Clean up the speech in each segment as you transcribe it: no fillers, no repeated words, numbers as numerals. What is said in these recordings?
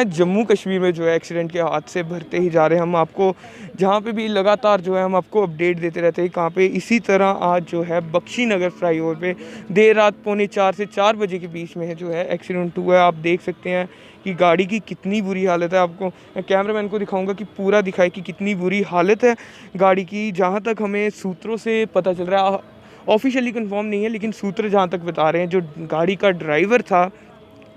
हैं जम्मू कश्मीर में जो है एक्सीडेंट के हादसे बढ़ते ही जा रहे हैं। हम आपको जहाँ पे भी लगातार जो है हम आपको अपडेट देते रहते हैं कहाँ पे। इसी तरह आज जो है बख्शी नगर फ्लाईओवर पे देर रात 3:45 से 4 बजे के बीच में है जो है एक्सीडेंट हुआ है। आप देख सकते हैं कि गाड़ी की कितनी बुरी हालत है। आपको मैं कैमरामैन को दिखाऊंगा कि पूरा दिखाए कि कितनी बुरी हालत है गाड़ी की। जहाँ तक हमें सूत्रों से पता चल रहा है, ऑफिशियली कंफर्म नहीं है, लेकिन सूत्र जहाँ तक बता रहे हैं जो गाड़ी का ड्राइवर था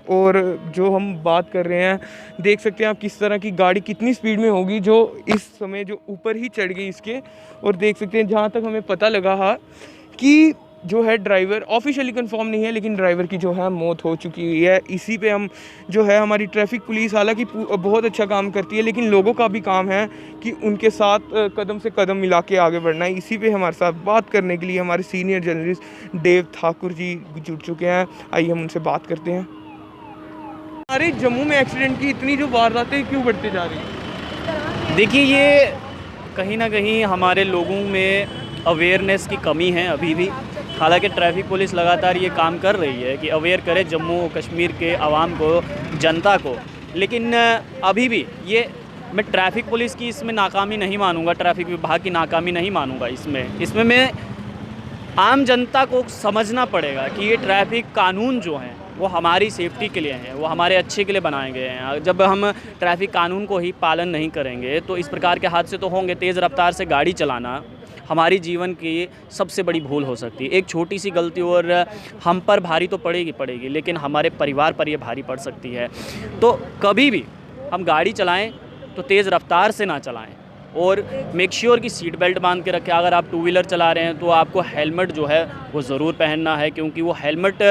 और जो हम बात कर रहे हैं, देख सकते हैं आप किस तरह की गाड़ी कितनी स्पीड में होगी जो इस समय जो ऊपर ही चढ़ गई इसके। और देख सकते हैं जहाँ तक हमें पता लगा है कि जो है ड्राइवर, ऑफिशियली कंफर्म नहीं है लेकिन ड्राइवर की जो है मौत हो चुकी है। इसी पे हम जो है हमारी ट्रैफिक पुलिस हालांकि बहुत अच्छा काम करती है, लेकिन लोगों का भी काम है कि उनके साथ कदम से कदम मिला के आगे बढ़ना है। इसी पे हमारे साथ बात करने के लिए हमारे सीनियर जर्नलिस्ट देव ठाकुर जी जुड़ चुके हैं। आइए हम उनसे बात करते हैं। हमारे जम्मू में एक्सीडेंट की इतनी जो वारदातें क्यों बढ़ती जा रही है? देखिए, ये कहीं ना कहीं हमारे लोगों में अवेयरनेस की कमी है अभी भी। हालांकि ट्रैफिक पुलिस लगातार ये काम कर रही है कि अवेयर करे जम्मू कश्मीर के आवाम को, जनता को, लेकिन अभी भी ये मैं ट्रैफिक पुलिस की इसमें नाकामी नहीं मानूंगा, ट्रैफिक विभाग की नाकामी नहीं मानूंगा। इसमें मैं आम जनता को समझना पड़ेगा कि ये ट्रैफिक कानून जो हैं वो हमारी सेफ्टी के लिए हैं, वो हमारे अच्छे के लिए बनाए गए हैं। जब हम ट्रैफिक कानून को ही पालन नहीं करेंगे तो इस प्रकार के हादसे तो होंगे। तेज़ रफ्तार से गाड़ी चलाना हमारी जीवन की सबसे बड़ी भूल हो सकती है। एक छोटी सी गलती और हम पर भारी तो पड़ेगी, लेकिन हमारे परिवार पर ये भारी पड़ सकती है। तो कभी भी हम गाड़ी चलाएं तो तेज़ रफ्तार से ना चलाएं और मेक श्योर कि सीट बेल्ट बांध के रखें। अगर आप टू व्हीलर चला रहे हैं तो आपको हेलमेट जो है वो ज़रूर पहनना है, क्योंकि वो हेलमेट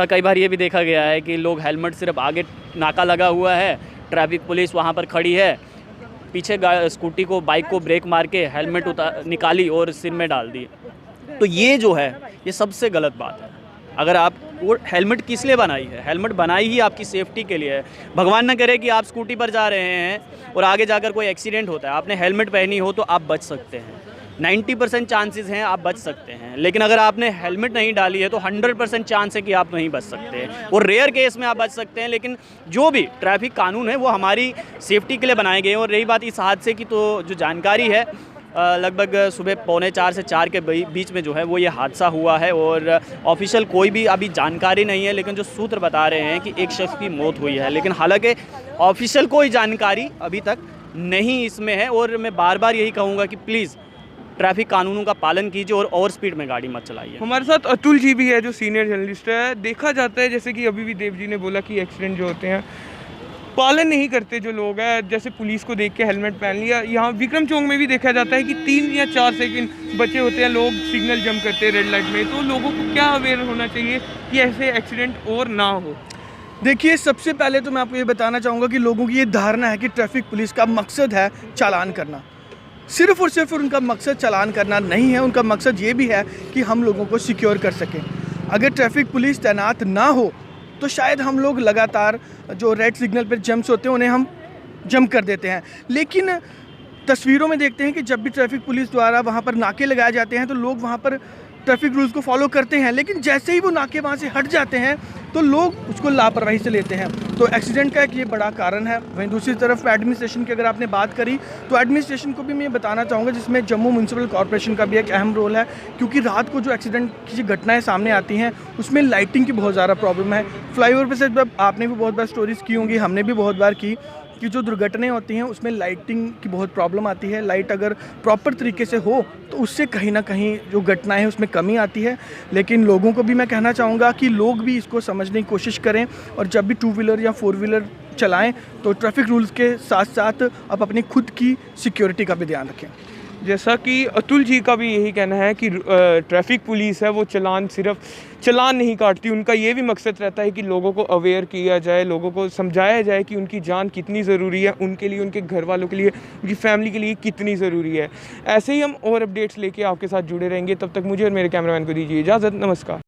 कई बार ये भी देखा गया है कि लोग हेलमेट सिर्फ आगे नाका लगा हुआ है, ट्रैफिक पुलिस वहाँ पर खड़ी है, पीछे स्कूटी को, बाइक को ब्रेक मार के हेलमेट निकाली और सिर में डाल दी। तो ये जो है ये सबसे गलत बात है। अगर आप वो हेलमेट किस लिए बनाई है? हेलमेट बनाई ही आपकी सेफ्टी के लिए है। भगवान न करे कि आप स्कूटी पर जा रहे हैं और आगे जाकर कोई एक्सीडेंट होता है, आपने हेलमेट पहनी हो तो आप बच सकते हैं। 90% चांसेस हैं आप बच सकते हैं, लेकिन अगर आपने हेलमेट नहीं डाली है तो 100% चांस है कि आप नहीं बच सकते। और रेयर केस में आप बच सकते हैं, लेकिन जो भी ट्रैफिक कानून है वो हमारी सेफ्टी के लिए बनाए गए हैं। और रही बात इस हादसे की, तो जो जानकारी है लगभग सुबह 3:45 से 4 के बीच में जो है वो ये हादसा हुआ है। और ऑफिशियल कोई भी अभी जानकारी नहीं है, लेकिन जो सूत्र बता रहे हैं कि एक शख्स की मौत हुई है, लेकिन हालांकि ऑफिशियल कोई जानकारी अभी तक नहीं इसमें है। और मैं बार बार यही कहूँगा कि प्लीज़ ट्रैफिक कानूनों का पालन कीजिए और ओवर स्पीड में गाड़ी मत चलाइए। हमारे साथ अतुल जी भी है जो सीनियर जर्नलिस्ट है। देखा जाता है जैसे कि अभी भी देव जी ने बोला कि एक्सीडेंट जो होते हैं पालन नहीं करते जो लोग हैं, जैसे पुलिस को देख के हेलमेट पहन लिया। यहाँ विक्रम चौक में भी देखा जाता है कि 3 या 4 सेकंड बचे होते हैं, लोग सिग्नल जंप करते हैं रेड लाइट में। तो लोगों को क्या अवेयर होना चाहिए कि ऐसे एक्सीडेंट और ना हो? देखिए, सबसे पहले तो मैं आपको ये बताना चाहूँगा कि लोगों की ये धारणा है कि ट्रैफिक पुलिस का मकसद है चालान करना। सिर्फ़ और सिर्फ उनका मकसद चालान करना नहीं है, उनका मकसद ये भी है कि हम लोगों को सिक्योर कर सकें। अगर ट्रैफिक पुलिस तैनात ना हो तो शायद हम लोग लगातार जो रेड सिग्नल पर जंप्स होते हैं उन्हें हम जंप कर देते हैं। लेकिन तस्वीरों में देखते हैं कि जब भी ट्रैफिक पुलिस द्वारा वहाँ पर नाके लगाए जाते हैं तो लोग वहाँ पर ट्रैफिक रूल्स को फॉलो करते हैं, लेकिन जैसे ही वो नाके वहाँ से हट जाते हैं तो लोग उसको लापरवाही से लेते हैं। तो एक्सीडेंट का एक ये बड़ा कारण है। वहीं दूसरी तरफ एडमिनिस्ट्रेशन की अगर आपने बात करी तो एडमिनिस्ट्रेशन को भी मैं बताना चाहूँगा, जिसमें जम्मू म्यूनसिपल कॉर्पोरेशन का भी एक अहम रोल है, क्योंकि रात को जो एक्सीडेंट की घटनाएं सामने आती हैं उसमें लाइटिंग की बहुत ज़्यादा प्रॉब्लम है। फ्लाईओवर पर से आपने भी बहुत बार स्टोरीज़ की होंगी, हमने भी बहुत बार की, कि जो दुर्घटनाएं होती हैं उसमें लाइटिंग की बहुत प्रॉब्लम आती है। लाइट अगर प्रॉपर तरीके से हो तो उससे कहीं ना कहीं जो घटनाएं हैं उसमें कमी आती है। लेकिन लोगों को भी मैं कहना चाहूँगा कि लोग भी इसको समझने की कोशिश करें और जब भी 2 व्हीलर या 4 व्हीलर चलाएं तो ट्रैफिक रूल्स के साथ साथ आप अपनी खुद की सिक्योरिटी का भी ध्यान रखें। जैसा कि अतुल जी का भी यही कहना है कि ट्रैफिक पुलिस है वो सिर्फ चलान नहीं काटती, उनका ये भी मकसद रहता है कि लोगों को अवेयर किया जाए, लोगों को समझाया जाए कि उनकी जान कितनी ज़रूरी है, उनके लिए, उनके घर वालों के लिए, उनकी फैमिली के लिए कितनी ज़रूरी है। ऐसे ही हम और अपडेट्स लेके आपके साथ जुड़े रहेंगे। तब तक मुझे और मेरे कैमरामैन को दीजिए इजाज़त। नमस्कार।